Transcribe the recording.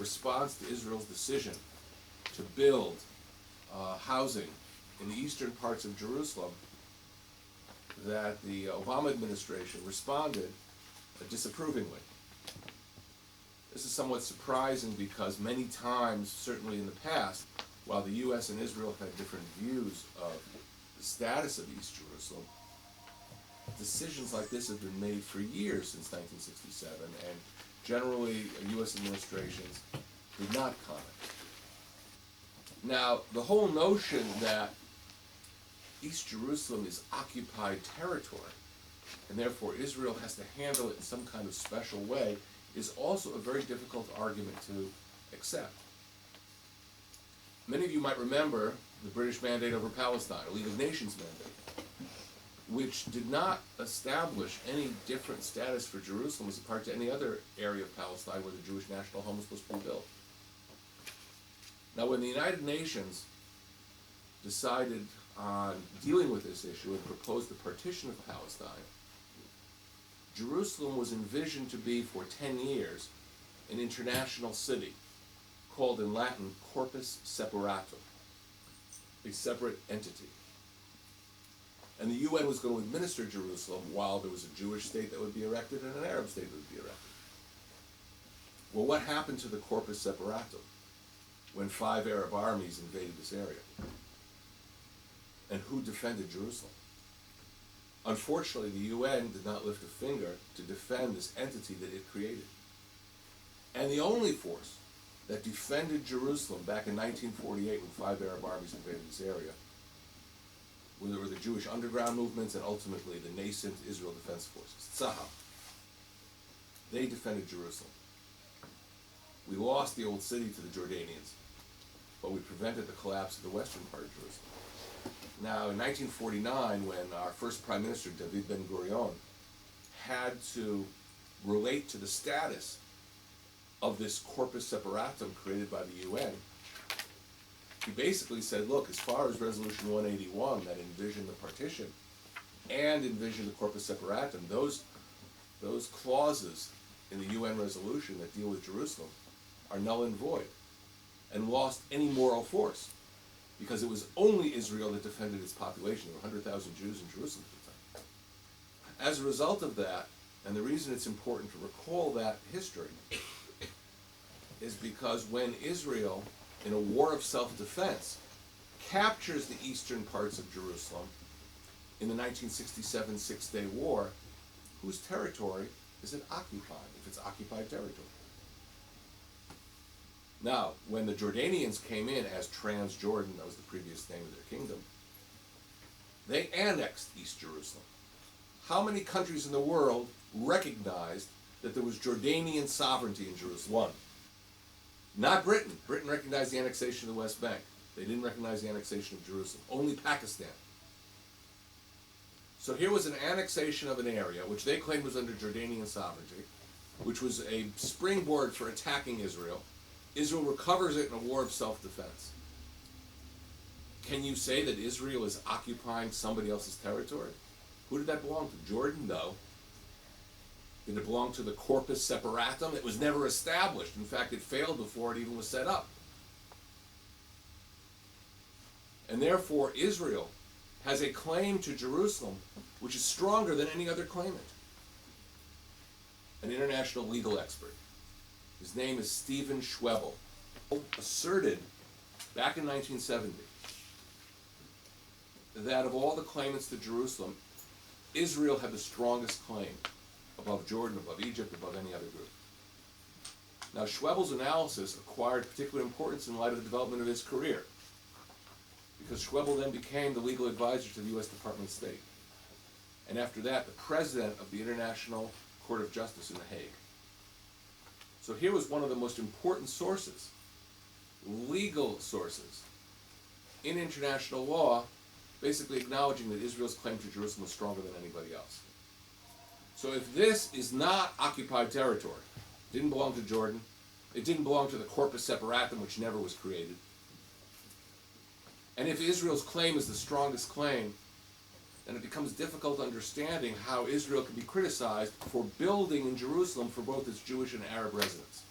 response to Israel's decision to build housing in the eastern parts of Jerusalem, that the Obama administration responded disapprovingly. This is somewhat surprising because many times, certainly in the past, while the U.S. and Israel had different views of the status of East Jerusalem, decisions like this have been made for years since 1967, and generally U.S. administrations did not comment. Now, the whole notion that East Jerusalem is occupied territory, and therefore Israel has to handle it in some kind of special way, is also a very difficult argument to accept. Many of you might remember the British Mandate over Palestine, a League of Nations mandate, which did not establish any different status for Jerusalem as opposed to any other area of Palestine where the Jewish national home was supposed to be built. Now, when the United Nations decided on dealing with this issue and proposed the partition of Palestine, Jerusalem was envisioned to be, for 10 years, an international city, called in Latin corpus separatum, a separate entity. And the UN was going to administer Jerusalem while there was a Jewish state that would be erected and an Arab state that would be erected. Well, what happened to the corpus separatum when 5 Arab armies invaded this area? And who defended Jerusalem? Unfortunately, the UN did not lift a finger to defend this entity that it created. And the only force that defended Jerusalem back in 1948 when 5 Arab armies invaded this area were the Jewish underground movements and ultimately the nascent Israel Defense Forces, Tzahal. They defended Jerusalem. We lost the old city to the Jordanians, but we prevented the collapse of the western part of Jerusalem. Now, in 1949, when our first Prime Minister, Ben-Gurion, had to relate to the status of this corpus separatum created by the UN, he basically said, look, as far as Resolution 181 that envisioned the partition and envisioned the corpus separatum, those clauses in the UN resolution that deal with Jerusalem are null and void and lost any moral force, because it was only Israel that defended its population. There were 100,000 Jews in Jerusalem at the time. As a result of that, and the reason it's important to recall that history, is because when Israel, in a war of self-defense, captures the eastern parts of Jerusalem in the 1967 Six-Day War, whose territory is it occupying, if it's occupied territory? Now, when the Jordanians came in as Transjordan, that was the previous name of their kingdom, they annexed East Jerusalem. How many countries in the world recognized that there was Jordanian sovereignty in Jerusalem? One. Not Britain. Britain recognized the annexation of the West Bank. They didn't recognize the annexation of Jerusalem. Only Pakistan. So here was an annexation of an area which they claimed was under Jordanian sovereignty, which was a springboard for attacking Israel. Israel recovers it in a war of self-defense. Can you say that Israel is occupying somebody else's territory? Who did that belong to? Jordan? No. Did it belong to the corpus separatum? It was never established. In fact, it failed before it even was set up. And therefore, Israel has a claim to Jerusalem which is stronger than any other claimant. An international legal expert. His name is Stephen Schwebel, asserted back in 1970 that of all the claimants to Jerusalem, Israel had the strongest claim above Jordan, above Egypt, above any other group. Now, Schwebel's analysis acquired particular importance in light of the development of his career, because Schwebel then became the legal advisor to the U.S. Department of State. And after that, the president of the International Court of Justice in The Hague. So here was one of the most important sources, legal sources, in international law, basically acknowledging that Israel's claim to Jerusalem was stronger than anybody else. So if this is not occupied territory, it didn't belong to Jordan, it didn't belong to the corpus separatum, which never was created, and if Israel's claim is the strongest claim, then it becomes difficult understanding how Israel can be criticized for building in Jerusalem for both its Jewish and Arab residents.